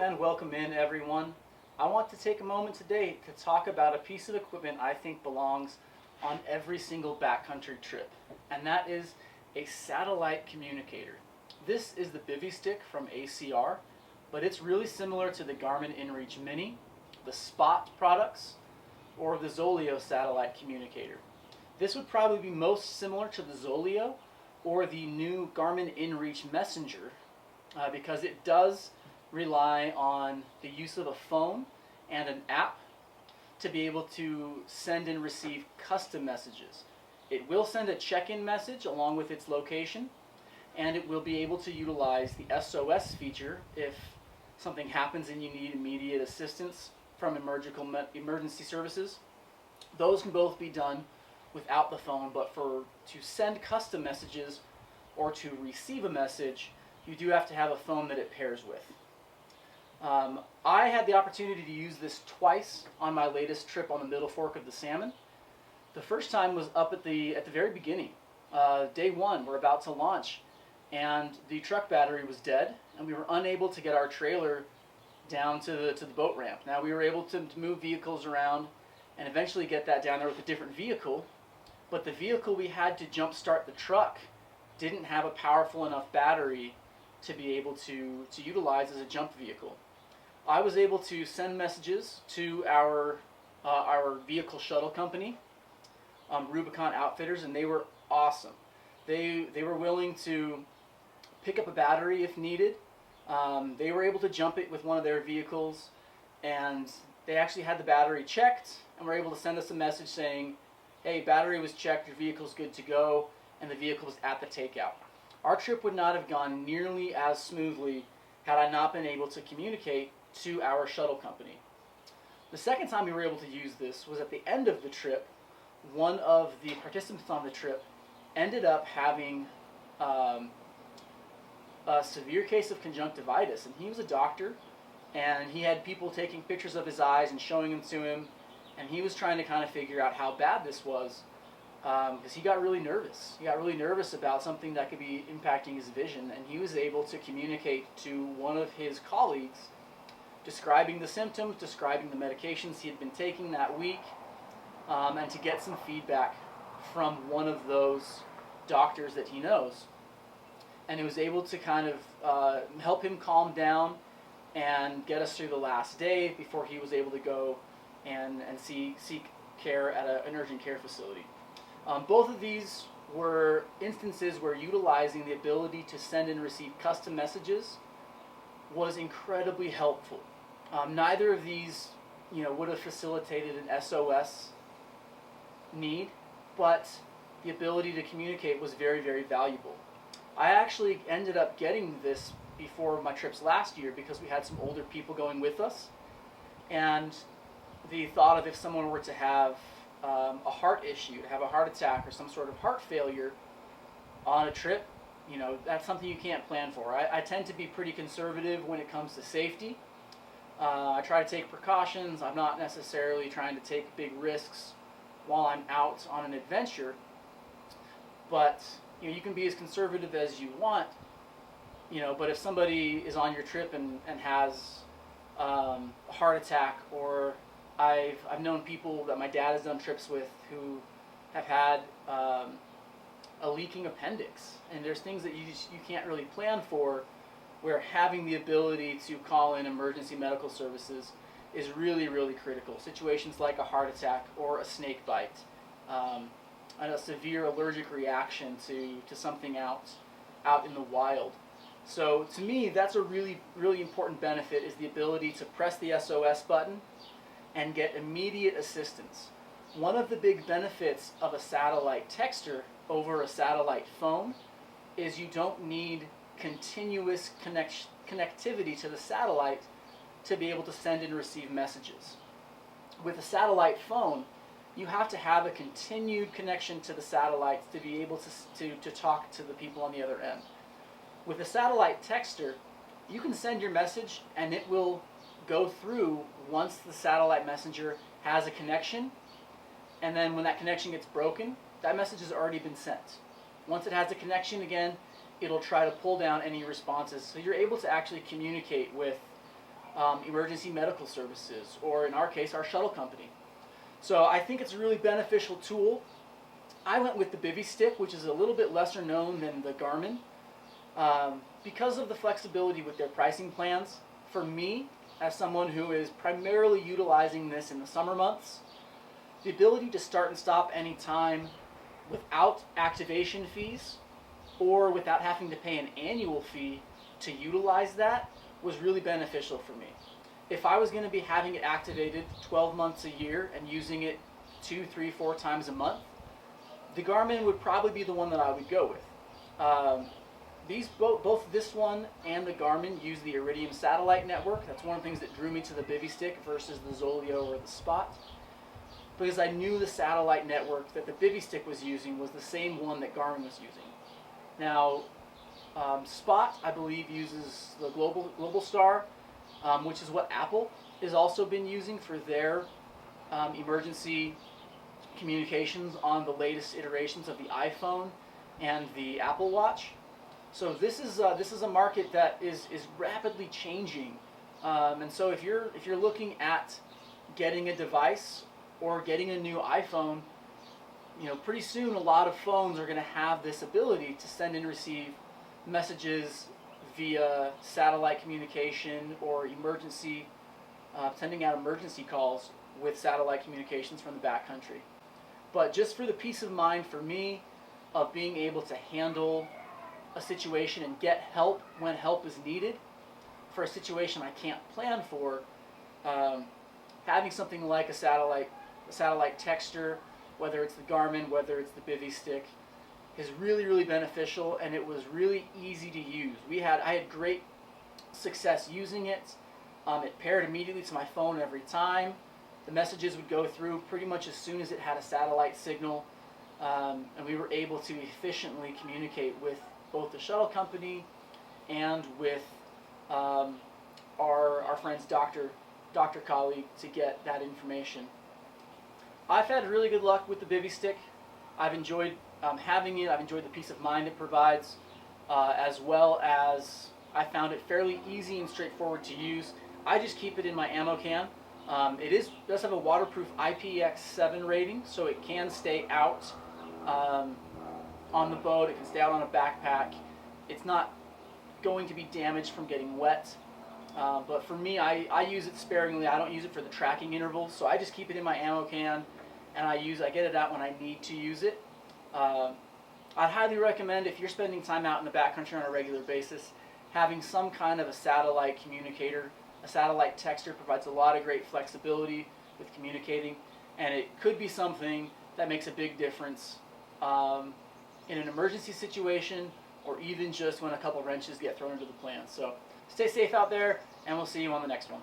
and welcome in everyone. I want to take a moment today to talk about a piece of equipment I think belongs on every single backcountry trip, and that is a satellite communicator. This is the Bivy Stick from ACR, but it's really similar to the Garmin InReach Mini, the Spot products, or the Zoleo satellite communicator. This would probably be most similar to the Zoleo or the new Garmin InReach Messenger because it does rely on the use of a phone and an app to be able to send and receive custom messages. It will send a check-in message along with its location, and it will be able to utilize the SOS feature if something happens and you need immediate assistance from emergency services. Those can both be done without the phone, but to send custom messages or to receive a message, you do have to have a phone that it pairs with. I had the opportunity to use this twice on my latest trip on the Middle Fork of the Salmon. The first time was up at the very beginning. Day one, we're about to launch, and the truck battery was dead, and we were unable to get our trailer down to the boat ramp. Now we were able to move vehicles around and eventually get that down there with a different vehicle, but the vehicle we had to jump start the truck didn't have a powerful enough battery to be able to utilize as a jump vehicle. I was able to send messages to our vehicle shuttle company, Rubicon Outfitters, and they were awesome. They were willing to pick up a battery if needed. They were able to jump it with one of their vehicles, and they actually had the battery checked and were able to send us a message saying, hey, battery was checked, your vehicle's good to go, and the vehicle was at the takeout. Our trip would not have gone nearly as smoothly had I not been able to communicate to our shuttle company. The second time we were able to use this was at the end of the trip. One of the participants on the trip ended up having a severe case of conjunctivitis, and he was a doctor, and he had people taking pictures of his eyes and showing them to him, and he was trying to kind of figure out how bad this was because he got really nervous. He got really nervous about something that could be impacting his vision, and he was able to communicate to one of his colleagues describing the symptoms, describing the medications he had been taking that week, and to get some feedback from one of those doctors that he knows. And it was able to kind of help him calm down and get us through the last day before he was able to go and seek care at an urgent care facility. Both of these were instances where utilizing the ability to send and receive custom messages was incredibly helpful. Neither of these, would have facilitated an SOS need, but the ability to communicate was very, very valuable. I actually ended up getting this before my trips last year because we had some older people going with us, and the thought of if someone were to have a heart issue, to have a heart attack or some sort of heart failure on a trip, that's something you can't plan for. I tend to be pretty conservative when it comes to safety. I try to take precautions. I'm not necessarily trying to take big risks while I'm out on an adventure, but you can be as conservative as you want, but if somebody is on your trip and has a heart attack, or I've known people that my dad has done trips with who have had a leaking appendix, and there's things that you can't really plan for, where having the ability to call in emergency medical services is really, really critical. Situations like a heart attack or a snake bite, and a severe allergic reaction to something out in the wild. So to me, that's a really, really important benefit, is the ability to press the SOS button and get immediate assistance. One of the big benefits of a satellite texter over a satellite phone is you don't need continuous connectivity to the satellite to be able to send and receive messages. With a satellite phone, you have to have a continued connection to the satellites to be able to talk to the people on the other end. With a satellite texter, you can send your message and it will go through once the satellite messenger has a connection, and then when that connection gets broken, that message has already been sent. Once it has a connection again, it'll try to pull down any responses. So you're able to actually communicate with emergency medical services, or in our case, our shuttle company. So I think it's a really beneficial tool. I went with the Bivy Stick, which is a little bit lesser known than the Garmin, because of the flexibility with their pricing plans. For me, as someone who is primarily utilizing this in the summer months, the ability to start and stop anytime without activation fees or without having to pay an annual fee to utilize that was really beneficial for me. If I was going to be having it activated 12 months a year and using it 2, 3, 4 times a month, the Garmin would probably be the one that I would go with. Both this one and the Garmin use the Iridium satellite network. That's one of the things that drew me to the Bivy Stick versus the Zoleo or the Spot, because I knew the satellite network that the Bivy Stick was using was the same one that Garmin was using. Now, Spot, I believe, uses the Globalstar, which is what Apple has also been using for their emergency communications on the latest iterations of the iPhone and the Apple Watch. So this is a market that is rapidly changing, and so if you're looking at getting a device or getting a new iPhone, pretty soon a lot of phones are going to have this ability to send and receive messages via satellite communication or sending out emergency calls with satellite communications from the backcountry. But just for the peace of mind for me of being able to handle a situation and get help when help is needed for a situation I can't plan for, having something like a satellite texter, whether it's the Garmin, whether it's the Bivy Stick, is really, really beneficial, and it was really easy to use. I had great success using it. It paired immediately to my phone every time. The messages would go through pretty much as soon as it had a satellite signal, and we were able to efficiently communicate with both the shuttle company and with our friend's doctor colleague to get that information. I've had really good luck with the Bivy Stick. I've enjoyed having it. I've enjoyed the peace of mind it provides, as well as I found it fairly easy and straightforward to use. I just keep it in my ammo can. It does have a waterproof IPX7 rating, so it can stay out on the boat. It can stay out on a backpack. It's not going to be damaged from getting wet. But for me, I use it sparingly. I don't use it for the tracking intervals, so I just keep it in my ammo can, and I get it out when I need to use it. I'd highly recommend, if you're spending time out in the backcountry on a regular basis, having some kind of a satellite communicator. A satellite texter provides a lot of great flexibility with communicating, and it could be something that makes a big difference in an emergency situation, or even just when a couple wrenches get thrown into the plan. So stay safe out there, and we'll see you on the next one.